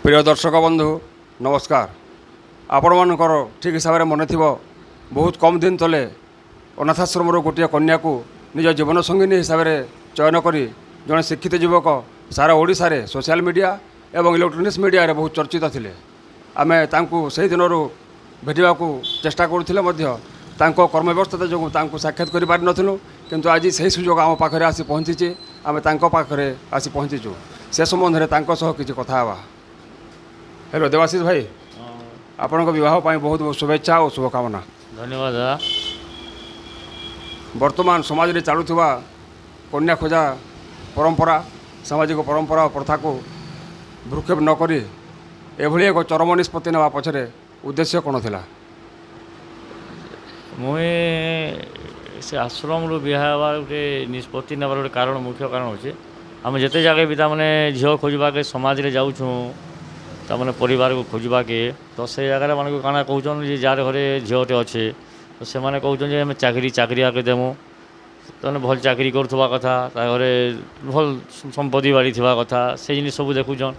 प्रिय दर्शक बंधु नमस्कार। आपण मानकर ठीक हिसाब से मन थी बहुत कम दिन तले अनाथाश्रम गोटे कन्या को निज जीवन संगिनी हिसाब से चयन कर जड़े शिक्षित युवक सारा ओडिशा रे सोशल मीडिया एवं इलेक्ट्रोनिक्स मीडिया रे बहुत चर्चित थिले। आमे तांकु से दिन भेटा चेष्टा करूँ कर्म व्यवस्था जो साक्षात कर पारि नथिलु, किंतु आज से सुजोग आम पाखे आसी पहुँची आम पाखे आसी पहुँचीचु से संबंध में किसी कथा हवा। हेलो देवाशीष भाई, आपण विवाह बहुत बहुत शुभेच्छा और शुभकामना। धन्यवाद दादा। वर्तमान समाज रे चलुवा कन्या खोजा परंपरा सामाजिक परंपरा और प्रथा को भ्रूक्षेप न करी एभली एक चरम निष्पत्ति नेवा पछरे उद्देश्य कौन थिला? मुई से आश्रम रु बिहा गोटे निष्पत्ति नेबार गोटे कारण मुख्य कारण होचे आम जिते जगह भी ताने झील खोजवा के समाज रे जाऊँ ताने परिवार को खोजवा के तो से जगह मान को काना कहउछन जे जार घरे झीलटे अच्छे तो से माने कहउछन जे हम चाकरी चाकरी आके देमु ताने भल चाकरी करथवा कथा ता घरे भल संपत्ति बाड़ी थिबा कथा से जिनिस सब देखुछन।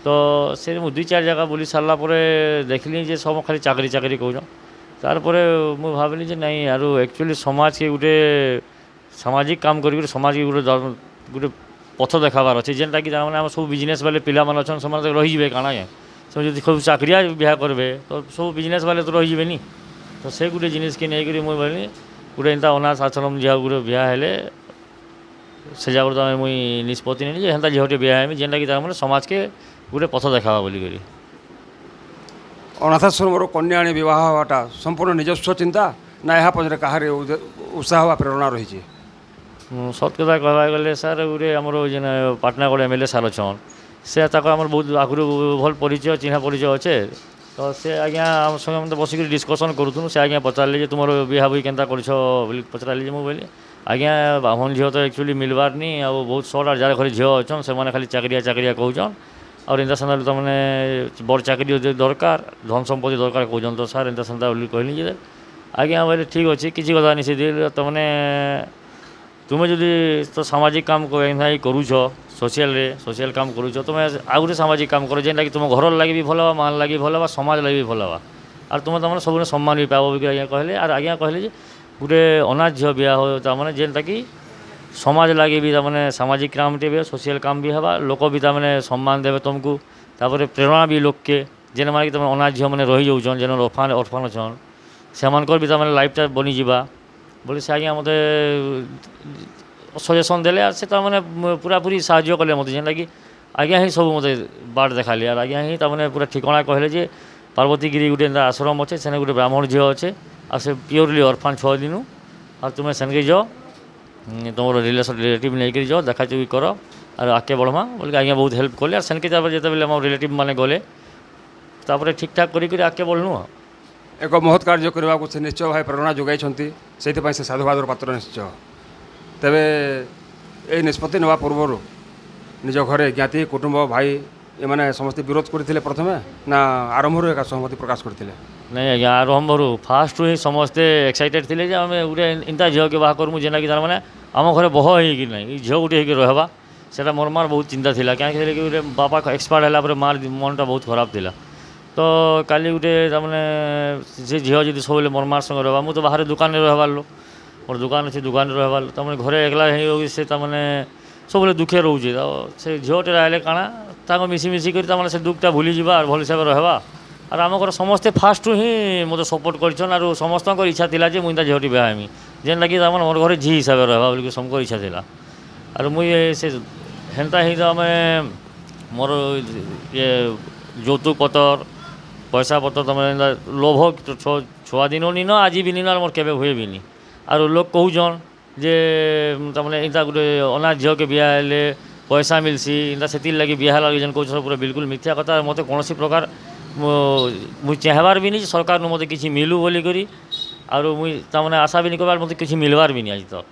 तो से मु दुई चार जगह बुली सारला परे देखली जे सब खाली चाकरी चाकरी कहउछन। तार परे मु भाबिली जे नहीं यार एक्चुअली समाज के गोटे सामाजिक काम करी समाज के गोटे गोटे पथ देखाबार अच्छे जेनटा कि आम सब बिजनेस वाले पिला मन अच्छा से रहीजे काना से जो खूब चाकरिया बिहा करबे तो सब बिजनेस वाले तो रहीजे नी। तो से गोटे जिनिस के नहीं मुझे भाई गोटे एंता अनाथ आश्रम झील गोटे बिहा हेले से जगह तो मुई निष्पत्ति नहीं हेन्ता झीलटे बिहा हेमी जेनटा कि समाज के गोटे पथ देखाबा बोली करी। अनाथाश्रम कन्या आनी बह हवाटा संपूर्ण निजस्व चिंता ना यहाँ पचर कहार उत्साह व प्रेरणा रही? सत कथा कहवा गले सार गोटे आमर जेन पाटनागढ़ एमएलए सार अच्छन से आम बहुत आगु भल परिचय चिन्हा परिचय अच्छे। तो से आज्ञा आम संगे मतलब बसिक डिस्कसन करूँ से आज्ञा पचारे तुम बिहा बुई के पचारे मुझे आज्ञा बामन झील तो एक्चुअली मिलबार नहीं आ बहुत सर्ट जार घर झील अच्छन से खाली चाकरिया चाकरिया कहन और एंता साल तुमने बड़ चाकरी दरकार धन संपत्ति दरकार कहन। तो सार एंता साल कहली जे आज्ञा बोले ठीक अच्छे किसी कथा नहीं से तुमने तुम्हें जदि तो सामाजिक काम करूछ सोशल काम करूछ तुम्हें आउ गोटे सामाजिक काम कर जेनटा कि तुम घर लगे भी भल मान लगे भल समाज लगे भी भल और तुम तुम सब सम्मान भी पाब भी आज्ञा कहले। और आज्ञा कहले गोटे अनाथ झील बिहा हो ताने जेनटा कि समाज लगे भी ताने सामाजिक काम टे भी सोशल काम भी हवा लोक भी ताने सम्मान देवे तुमको तापर प्रेरणा भी लोक के जेन माने कि तुम अनाथ झील मैंने रही जाऊन जेन orphan अच्छन से भी ताने लाइफटा बनी जावा बोले से आज्ञा मत सजेसन देले से मैंने पूरा पूरी साहाଯ୍य कले मत जेनटा कि आज्ञा ही सब मत बाट देखाले और आज्ञा ही ताने पूरा ठिकाना कहले जे पार्वतीगिरी गोटे आश्रम अच्छे से गोटे ब्राह्मण झील अच्छे आ से प्योरली orphan 6 दिन और तुम्हें सेनके जाओ तुम रिलेटिव नहीं कर जाओ देखा चुकी कर और आगे बढ़मा बोल आज्ञा बहुत हेल्प कले और सेनके जो रिलेटिव मैंने गले तापर ठीक ठाक कर आगे बढ़लु। एक महत् कार्य करने को से निश्चय भाई प्रेरणा जोगाई से साधुवादर पात्र निश्चय। तेरे ये निष्पत्ति नेवा पूर्व निज घरे ज्ञाति कुटुंब भाई एमाने समस्त विरोध करते प्रथमे ना आरंभ एक सहमति प्रकाश करते? नहीं आज्ञा आरंभ फास्ट ही समस्ते एक्साइटेड थे आम गोटे इंता झील के बाहा करूँ जेना कि मैंने आम घरे बह हो ना झील गोटे रहा से मोर मार बहुत चिंता था कहीं गोटे बापा एक्सपायर है मार मनटा बहुत खराब था। तो काली गोटे तमाने से झील जी सब मोर मार संगे रहा मुझे बाहर दुकान रहबार लो मोर दुकान अच्छे दुकान रहबार तमें घरे एकला से तमाने सब दुखे रोचे तो से झीलटे आए काଣା मिसी मिसी कर से दुखटा भूली जा और भल हिसाब रहा और आम घर समस्ते फास्ट ही मत सपोर्ट कर और समस्त इच्छा था जे मुझे झीलटी बेहमी जेनटा कि मोर घर झी हिसाब रहा बोल समकर इच्छा था और मुझे से हेन्ता ही तो आम मोर ये यौतुक पतर पैसा पतर तुम लोभ छुआ दिन नी न आज भी नी न मोर केवे हुए भी नी और लोग कहून जे तमें इतना गोटे अनाथ झील के बिहा हेले पैसा मिलसी इतना से लगे बिहा लगे जेन कह पूरा बिल्कुल मिथ्या कथा मत कौन प्रकार मुझे चाहबार भी नहीं सरकार मत कि मिलू बोली करी और मुझे आशा भी नहीं कर मत कि मिलबार भी नहीं आज तक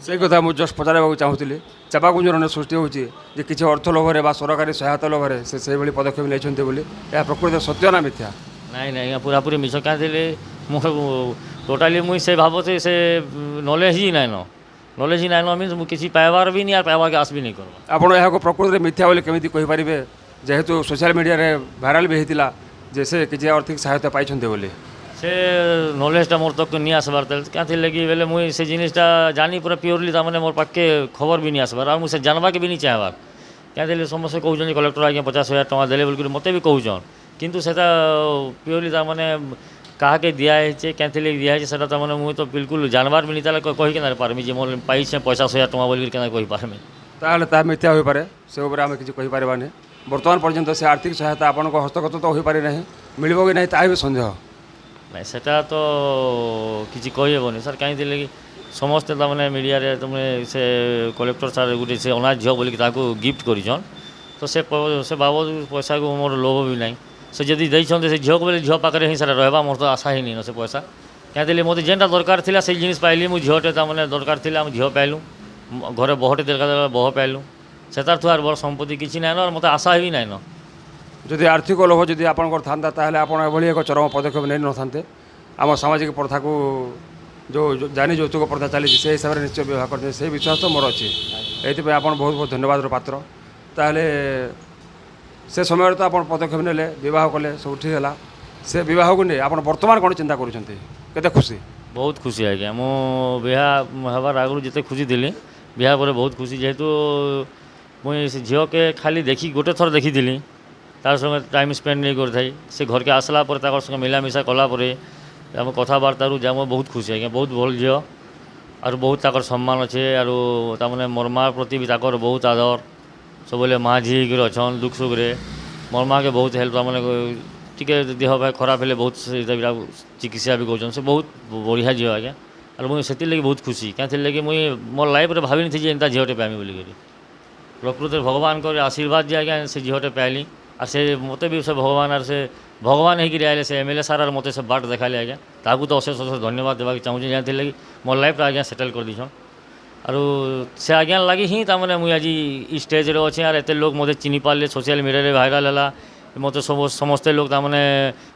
से कथा मुझे जस्ट पचार चाहूली चापा गुंजन सृष्टि होची किसी अर्थ लोभर सरकारी सहायता लोभर से पदक्षेप नहीं प्रकृत सत्य ना मिथ्या? नहीं नहीं पूरा पूरी मिछ क्या मोर टोटाली मुझे से भावते से नॉलेज ही नाइन नॉलेज ही नाइन मीन किसी पाइबार भी नहीं और पाइबा के आस भी नहीं कर आप प्रकृत मिथ्या बोले केमी कहीपर जेहेतु सोशल मीडिया रे भाइराल भी होता जे से किसी आर्थिक सहायता पाई बोली से नॉलेजटा मोर तक नहीं आसबार क्या लगी बेले मुई से जिनिसटा जानी पूरा प्योरली तार मोर पाखे खबर भी नहीं आसबार और मुझे जानवा के भी नहीं चाहबार क्या समस्ते कहते कलेक्टर आज्ञा 50,000 टका देले बोल मत भी कहन किंतु सेटा प्योरली तार मैंने क्या दिखाई क्या दिखाई से मुझे तो बिल्कुल जानवर भी नहीं कहीकि ना पार्मी जे मोर पाई 50,000 टका बोल कही पार्मी ताहले ता मिथ्या हो पारे से ऊपर आम किसी कहीपर बर्तमान पर्यंत से आर्थिक सहायता आपण हस्तगत तो हो पारि ना मिल कि ना ता भी सन्देह नहीं सेटा तो किसी कहीहबनी सर कहीं कि समस्ते तमें मीडिया रे तुम से कलेक्टर सार गोटे से अनाथ झील बोलिक गिफ्ट करिछन तो से बाबद पैसा को मोर लोभ भी नहीं से जदि देइछन से झील बोले झील पाखे ही सारा रहा मोर तो आशा ही नहीं से पैसा क्या मत जेनटा दरकार था से जिन पाइली मुझे झीलटे तमें दरकार थी झील पाइलु घरे बहटे दरकार बह पाइलु सेतार थुआर बड़ संपत्ति किसी ना और मत आशा भी ना जदि आर्थिक लोभ जदि आपंकर था ताहले आपण एभली एक चरम पदक्षेप नहीं नथान्ते आम सामाजिक प्रथा को जो जानी यौतुक प्रथा चली से हिसाब से निश्चय विवाह करते से विश्वास तो मोर अच्छी ये बहुत बहुत धन्यवाद पात्र ताहले से समय तो आप पदक्षेप नेले बह कले सब ठीक है से बह को नहीं आप बर्तमान कौन चिंता करुँचे खुशी बहुत खुशी आज्ञा मु बिहा हबार आगु जिते खुशी थी बिहा पर बहुत खुशी जेहेतु मुई से झील के खाली देखी गोटे थर देखी तार संगे टाइम स्पेंड नहीं कर से घर के आसला पर तार संगे मिलामिशा कलापर आम कथबार्ता जब बहुत खुशी आज्ञा बहुत भल झील और बहुत ताकर सम्मान अच्छे और ताने मोर माँ प्रति भी ताकर बहुत आदर सब बोले माँ झी अच्छन दुख सुख रे मोर माँ के बहुत हेल्प ताने टिके देह भाई खराब हेले बहुत चिकित्सा भी कर बहुत बढ़िया झील आज्ञा और मुझे से बहुत खुशी क्या लगे मुई मोर लाइफ रे भावी नहीं एंता झीलटे पाइमी बोलिक प्रकृति भगवान को आशीर्वाद जे आज्ञा से झीलटे पाइली और से मत भी से भगवान और से भगवान होकर आए से एमएलए सार मत से बाट देखाले आज्ञा ताकू तो अशेष अशेष धन्यवाद देवाक चाहूँगी जहाँ लगी मोर लाइफ आज्ञा सेटल कर दीछन और से आज्ञा लगी ही ताने मुझे आज स्टेज रे अच्छे और एत लोग मत चिन्ह पारे सोशल मीडिया भाइराल है मत सब समस्ते लोग ताने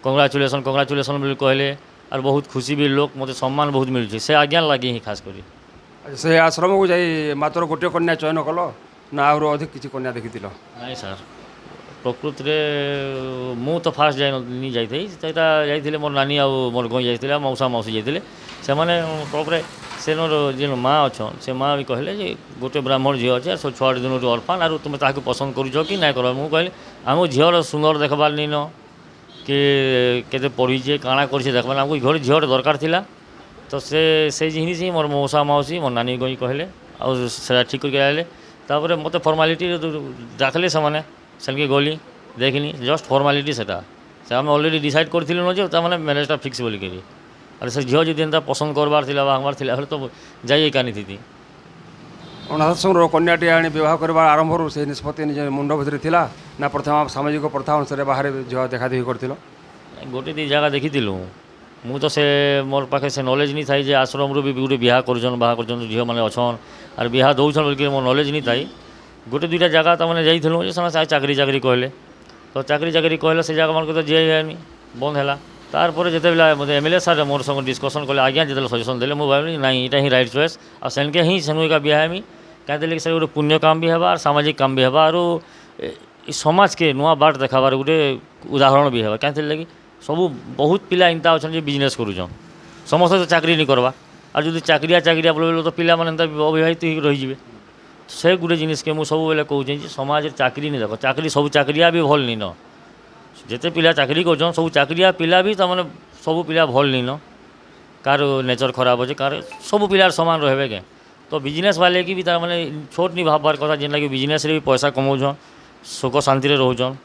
कंग्राचुलेसन कंग्राचुलेसन बोली कहले और बहुत खुशी भी लोग मत सम्मान बहुत मिलूँ से आज्ञा लगी ही खास कर से आश्रम को जाई मात्र गोटे कन्या चयन कल ना आहुर अधिक किसी कन्या देखी नहीं सर प्रकृति में मु तो फास्ट नहीं जाइए मोर नानी आ मोर गई जाइए मौसा मौसी जाइए से मैंने से जेन माँ अच्छा से माँ भी कहले जे गोटे ब्राह्मण झील अच्छे सब छुआ दिन अर्फान और तुम ताकि पसंद करुच कि ना कर मुझे कहली आम झील सुंदर देखबार नहीं न कि पढ़ीचे काଣା कर देखबार आमको घर झील दरकार थिला तो से जिनिस ही मोर मौसा मौसी मोर नानी गई कहले और से ठीक करके आए तापर मत फर्मालीटी डाकले से गली देखनी जस्ट फर्मालीटी से आम अलरेडी डिसाइड करूँ जो मैरेजटा फिक्स बोल करी और से झील जी एंता पसंद करबार हमार तो जाइए कानी थी अनाथाश्रम कन्याटी आनी बह करवा आरंभ से निष्पत्ति निज मुंड भितर थिला ना प्रथम सामाजिक प्रथा अनुसार बाहर झील देखा देखी कर गोटे दी जगह देखी मु तो से मोर पाखे से नॉलेज नहीं था आश्रम रू भी गोटे बिहा कर झील मैंने अच्छन और बिहा दौन बोल मोर नॉलेज नहीं था गोटे दुईटा जगह तक जाइलु से चाकरी चाकरी कहले तो चाकरी चाकरी कहले से जगह मन को तो जाए बंद है तारपर जिते मतलब एमएलए सार मोर संग डिस्कसन कले आज्ञा जो सजेसन देले मुझे भावी ना यहाँ ही राइट चॉइस और सेनके ही सेनुका बिहामी क्या सर गोटे पुण्य काम भी है और सामाजिक काम भी है और समाज के नुआ बाट देखाबार गोटे उदाहरण भी है क्या लगी सब बहुत पिला इंता अच्छा बिजनेस करुन समस्त तो चाकरी नहीं करवा और जो चाकरिया चाकरिया बोले तो पिला माने अविवाहित रही से गोटे जिनिस के मुझे सब बेले कहूँ समाज चाकरी नहीं देख चाकरी सब चाकरिया भी भल नहीं न जिते पिला चाकरी कर सब चाकरिया पिला भी तमाने सब पिला भल नहीं न कार नेचर खराब अच्छे कार सब पिलार सामान रहे के तो बिजनेस वाले की भी तार छोट नहीं भाबार कथा जेनटा कि बिजनेस भी पैसा कमाउन सुख शांति रोचन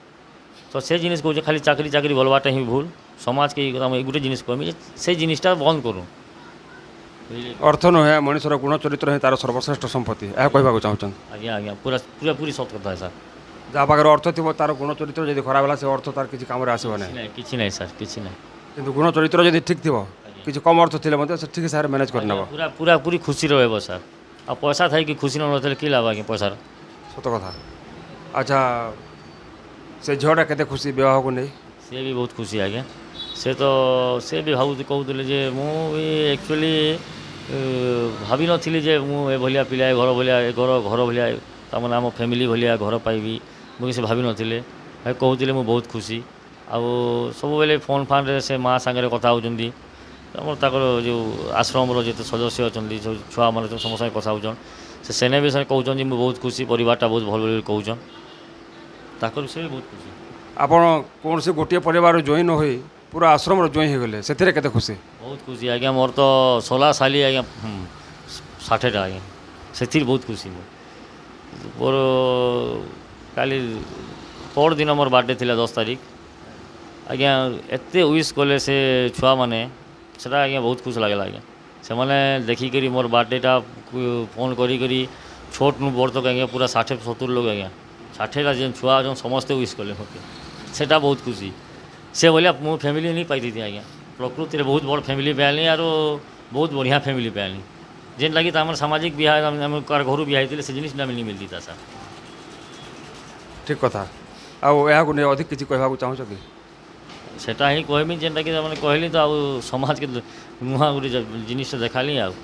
तो से जिनिस कहूँ खाली चाकरी चाकरी बोलवाटा ही भूल समाज के गोटे जिनिस कहमी से जिनिसटा बंद करूँ अर्थ नुहे मनुष्यर गुण चरित्र ही तार सर्वश्रेष्ठ संपत्ति यह कहना चाहूँ आज्ञा आज्ञा पूरा पूरा पूरी सत कथा है सर जहाँ पाखे अर्थ थी तार गुण चरित्र जब खराब है से अर्थ तार किसी काम आसो ना कि नहीं सर कि ना कि गुण चरित्र जब ठीक थी किसी कम अर्थ थी से ठीक हिसाब से मैनेज करना पूरा पूरा पूरी खुशी रह सर आ पैसा था कि खुशी ना कि लाभ आज्ञा पैसा सत कथा अच्छा से झीलटा के खुशी विवाह को नहीं सी भी बहुत खुशी आज्ञा से भी भाव कहते मुझे एक्चुअली भावी नी जे मुझे पिला घर भाया घर भाया तमें आम फैमिली भाया घर पाइबी मुझे से भावी नी ଭାଇ କହୁଥିଲେ ମୁଁ ବହୁତ ଖୁସି ଆଉ ସବୁବେଳେ ଫୋନ୍ ଫାନ୍ରେ ସେ ମା ସାଙ୍ଗରେ କଥା ହେଉଛନ୍ତି ଆମର ତାଙ୍କର ଯେଉଁ ଆଶ୍ରମର ଯେତେ ସଦସ୍ୟ ଅଛନ୍ତି ସବୁ ଛୁଆମାନେ ସବୁ ସମସ୍ତ ସାଙ୍ଗେ କଥା ହେଉଛନ୍ ସେ ସେନେ ବିଷୟରେ କହୁଛନ୍ତି ମୁଁ ବହୁତ ଖୁସି ପରିବାରଟା ବହୁତ ଭଲ ବୋଲି କହୁଛନ୍ ତାଙ୍କର ବିଷୟରେ ବହୁତ ଖୁସି ଆପଣ କୌଣସି ଗୋଟିଏ ପରିବାରରୁ ଜଏନ୍ ନ ହୋଇ ପୁରା ଆଶ୍ରମର ଜଏନ୍ ହୋଇଗଲେ ସେଥିରେ କେତେ ଖୁସି? ବହୁତ ଖୁସି ଆଜ୍ଞା ମୋର ତ 16 ସାଲି ଆଜ୍ଞା 60ଟା ଆଜ୍ଞା ସେଥିରେ ବହୁତ ଖୁସି ମୋର କାଲି ପରଦିନ ମୋର ବାର୍ଥଡେ ଥିଲା 10 ତାରିଖ ଆଜ୍ଞା ଏତେ ୱିଶ୍ କଲେ ସେ ଛୁଆମାନେ ସେଟା ଆଜ୍ଞା ବହୁତ ଖୁସି ଲାଗିଲା ଆଜ୍ଞା ସେମାନେ ଦେଖିକରି ମୋର ବାର୍ଥଡେଟା ଫୋନ୍ କରିକରି ଛୋଟନୁ ବଡ଼ ତକ ଆଜ୍ଞା ପୁରା 60-70 ଲୋକ ଆଜ୍ଞା 60ଟା ଯେନ୍ ଛୁଆ ଅଛନ୍ ସମସ୍ତେ ୱିଶ୍ କଲେ ମୋତେ ସେଟା ବହୁତ ଖୁସି ସେ ଭଳିଆ ମୁଁ ଫ୍ୟାମିଲି ନେଇ ପାଇଥିଲି ଆଜ୍ଞା ପ୍ରକୃତିରେ ବହୁତ ବଡ଼ ଫ୍ୟାମିଲି ପାଇଲି ଆରୁ ବହୁତ ବଢ଼ିଆ ଫ୍ୟାମିଲି ପାଇଲି ଯେନ୍ ଲାଗି ଆମର ସାମାଜିକ ବିହା ଆମେ କାହାର ଘରୁ ବିହା ହେଇଥିଲେ ସେ ଜିନିଷଟା ମିଳି ମିଳିଛି ତା ସାର୍ ଠିକ୍ କଥା। ଆଉ ଏହାକୁ ନେଇ ଅଧିକ କିଛି କହିବାକୁ ଚାହୁଁଛ କି? ସେଟା ହିଁ କହିମି ଯେନ୍ଟାକି ମାନେ କହିଲି ତ ଆଉ ସମାଜକେ ନୂଆ ଗୋଟେ ଜିନିଷ ଦେଖାଲି ଆଉ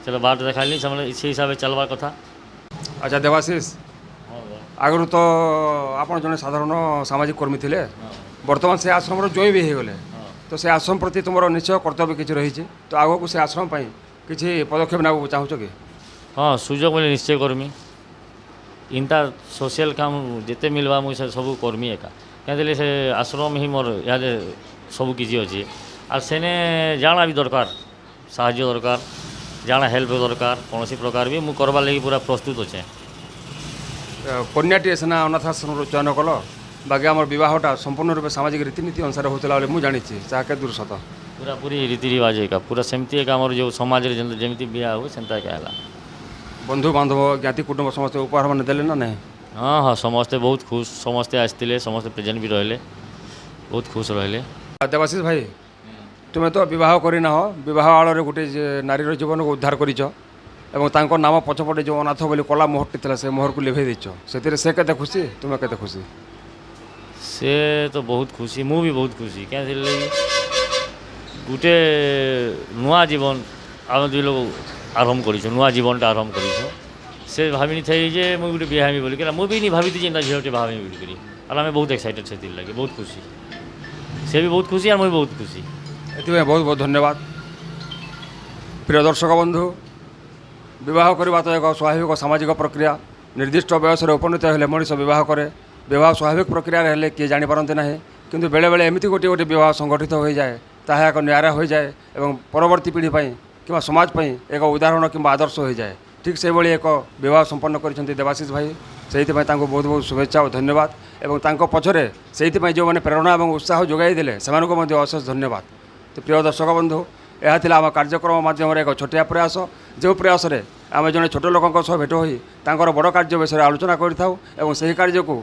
ସେଟା ବାଟ ଦେଖାଲି ସେମାନେ ସେଇ ହିସାବରେ ଚାଲବା କଥା ଆଚ୍ଛା ଦେବାଶିଷ, ହଁ ଆଗରୁ ତ ଆପଣ ଜଣେ ସାଧାରଣ ସାମାଜିକ କର୍ମୀ ଥିଲେ, ହଁ ବର୍ତ୍ତମାନ ସେ ଆଶ୍ରମର ଜଏନ୍ ବି ହୋଇଗଲେ, ହଁ ତ ସେ ଆଶ୍ରମ ପ୍ରତି ତୁମର ନିଶ୍ଚୟ କର୍ତ୍ତବ୍ୟ କିଛି ରହିଛି, ତ ଆଗକୁ ସେ ଆଶ୍ରମ ପାଇଁ କିଛି ପଦକ୍ଷେପ ନେବାକୁ ଚାହୁଁଛ କି? ହଁ ସୁଯୋଗ ମିଳେ ନିଶ୍ଚୟ କର୍ମି ଇନ୍ତା ସୋସିଆଲ୍ କାମ ଯେତେ ମିଲ୍ବା ମୁଇଁ ସେ ସବୁ କର୍ମି ଏକା କାହିଁକି ସେ ଆଶ୍ରମ ହିଁ ମୋର ଇହାଦେ ସବୁ କିଛି ଅଛି ଆଉ ସେନେ ଜାଣା ବି ଦରକାର ସାହାଯ୍ୟ ଦରକାର ଜାଣା ହେଲ୍ପ ଦରକାର କୌଣସି ପ୍ରକାର ବି ମୁଁ କରବାର୍ ଲାଗି ପୁରା ପ୍ରସ୍ତୁତ ଅଛେ କନ୍ୟାଟିଏ ସିନା ଅନାଥ ଆଶ୍ରମରୁ ଚୟନ କଲ, ବାକି ଆମର ବିବାହଟା ସମ୍ପୂର୍ଣ୍ଣ ରୂପେ ସାମାଜିକ ରୀତିନୀତି ଅନୁସାରେ ହେଉଥିଲା ବୋଲି ମୁଁ ଜାଣିଛି, ଯାହା କେତେ ଦୂର ସତ? ପୁରାପୁରି ରୀତି ରିବାଜ ଏକା ପୁରା ସେମିତି ଏକା ଆମର ଯେଉଁ ସମାଜରେ ଯେମିତି ବିହା ହୁଏ ସେମିତି ଏକା ହେଲା ବନ୍ଧୁବାନ୍ଧବ ଜ୍ଞାତି କୁଟୁମ୍ବ ସମସ୍ତେ ଉପହାର ମାନେ ଦେଲେ ନା ନାହିଁ? ହଁ ହଁ ସମସ୍ତେ ବହୁତ ଖୁସ ସମସ୍ତେ ଆସିଥିଲେ ସମସ୍ତେ ପ୍ରେଜେଣ୍ଟ ବି ରହିଲେ ବହୁତ ଖୁସ ରହିଲେ ଦେବାଶିଷ ଭାଇ, ତୁମେ ତ ବିବାହ କରିନାହ, ବିବାହ ଆଳରେ ଗୋଟେ ନାରୀର ଜୀବନକୁ ଉଦ୍ଧାର କରିଛ ଏବଂ ତାଙ୍କ ନାମ ପଛପଟେ ଯେଉଁ ଅନାଥ ବୋଲି କଲା ମୋହରଟି ଥିଲା ସେ ମୋହରକୁ ଲିଭେଇ ଦେଇଛ, ସେଥିରେ ସେ କେତେ ଖୁସି ତୁମେ କେତେ ଖୁସି? ସେ ତ ବହୁତ ଖୁସି ମୁଁ ବି ବହୁତ ଖୁସି କାହିଁକି ଗୋଟେ ନୂଆ ଜୀବନ ଆମେ ଦୁଇ ଲୋକ ଆରମ୍ଭ କରିଛୁ ନୂଆ ଜୀବନଟା ଆରମ୍ଭ କରିଛୁ ସେ ଭାବିନି ଥାଇ ଯେ ମୁଁ ଗୋଟେ ବିହା ହେବି ବୋଲିକି ମୁଁ ବି ନି ଭାବିଥିଲି ଯେନ୍ତା ଝିଅଟେ ବାହା ହେବି ବୋଲିକରି ଆଉ ଆମେ ବହୁତ ଏକ୍ସାଇଟେଡ଼ ସେଥିର୍ ଲାଗି ବହୁତ ଖୁସି ସେ ବି ବହୁତ ଖୁସି ଆଉ ମୁଁ ବି ବହୁତ ଖୁସି ଏଥିପାଇଁ ବହୁତ ବହୁତ ଧନ୍ୟବାଦ। ପ୍ରିୟ ଦର୍ଶକ ବନ୍ଧୁ, ବିବାହ କରିବା ତ ଏକ ସ୍ୱାଭାବିକ ସାମାଜିକ ପ୍ରକ୍ରିୟା, ନିର୍ଦ୍ଦିଷ୍ଟ ବୟସରେ ଉପନୀତ ହେଲେ ମଣିଷ ବିବାହ କରେ, ବିବାହ ସ୍ୱାଭାବିକ ପ୍ରକ୍ରିୟାରେ ହେଲେ କିଏ ଜାଣିପାରନ୍ତି ନାହିଁ, କିନ୍ତୁ ବେଳେବେଳେ ଏମିତି ଗୋଟିଏ ବିବାହ ସଂଗଠିତ ହୋଇଯାଏ ତାହା ଏକ ନିଆରା ହୋଇଯାଏ ଏବଂ ପରବର୍ତ୍ତୀ ପିଢ଼ି ପାଇଁ କିମ୍ବା ସମାଜ ପାଇଁ ଏକ ଉଦାହରଣ କିମ୍ବା ଆଦର୍ଶ ହୋଇଯାଏ। ଠିକ୍ ସେହିଭଳି ଏକ ବିବାହ ସମ୍ପନ୍ନ କରିଛନ୍ତି ଦେବାଶିଷ ଭାଇ, ସେଇଥିପାଇଁ ତାଙ୍କୁ ବହୁତ ବହୁତ ଶୁଭେଚ୍ଛା ଓ ଧନ୍ୟବାଦ ଏବଂ ତାଙ୍କ ପଛରେ ସେଇଥିପାଇଁ ଯେଉଁମାନେ ପ୍ରେରଣା ଏବଂ ଉତ୍ସାହ ଯୋଗାଇ ଦେଲେ ସେମାନଙ୍କୁ ମଧ୍ୟ ଅଶେଷ ଧନ୍ୟବାଦ। ତ ପ୍ରିୟ ଦର୍ଶକ ବନ୍ଧୁ, ଏହା ଥିଲା ଆମ କାର୍ଯ୍ୟକ୍ରମ ମାଧ୍ୟମରେ ଏକ ଛୋଟିଆ ପ୍ରୟାସ, ଯେଉଁ ପ୍ରୟାସରେ ଆମେ ଜଣେ ଛୋଟ ଲୋକଙ୍କ ସହ ଭେଟ ହୋଇ ତାଙ୍କର ବଡ଼ କାର୍ଯ୍ୟ ବିଷୟରେ ଆଲୋଚନା କରିଥାଉ ଏବଂ ସେହି କାର୍ଯ୍ୟକୁ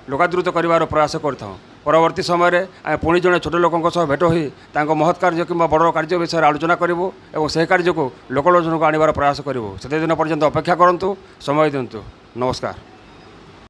ଲୋକାଦୃତ କରିବାର ପ୍ରୟାସ କରିଥାଉ। ପରବର୍ତ୍ତୀ ସମୟରେ ଆମେ ପୁଣି ଜଣେ ଛୋଟ ଲୋକଙ୍କ ସହ ଭେଟ ହୋଇ ତାଙ୍କ ମହତ୍ କାର୍ଯ୍ୟ କିମ୍ବା ବଡ଼ କାର୍ଯ୍ୟ ବିଷୟରେ ଆଲୋଚନା କରିବୁ ଏବଂ ସେହି କାର୍ଯ୍ୟକୁ ଲୋକଲୋଚନକୁ ଆଣିବାର ପ୍ରୟାସ କରିବୁ। ସେତେଦିନ ପର୍ଯ୍ୟନ୍ତ ଅପେକ୍ଷା କରନ୍ତୁ, ସମୟ ଦିଅନ୍ତୁ। ନମସ୍କାର।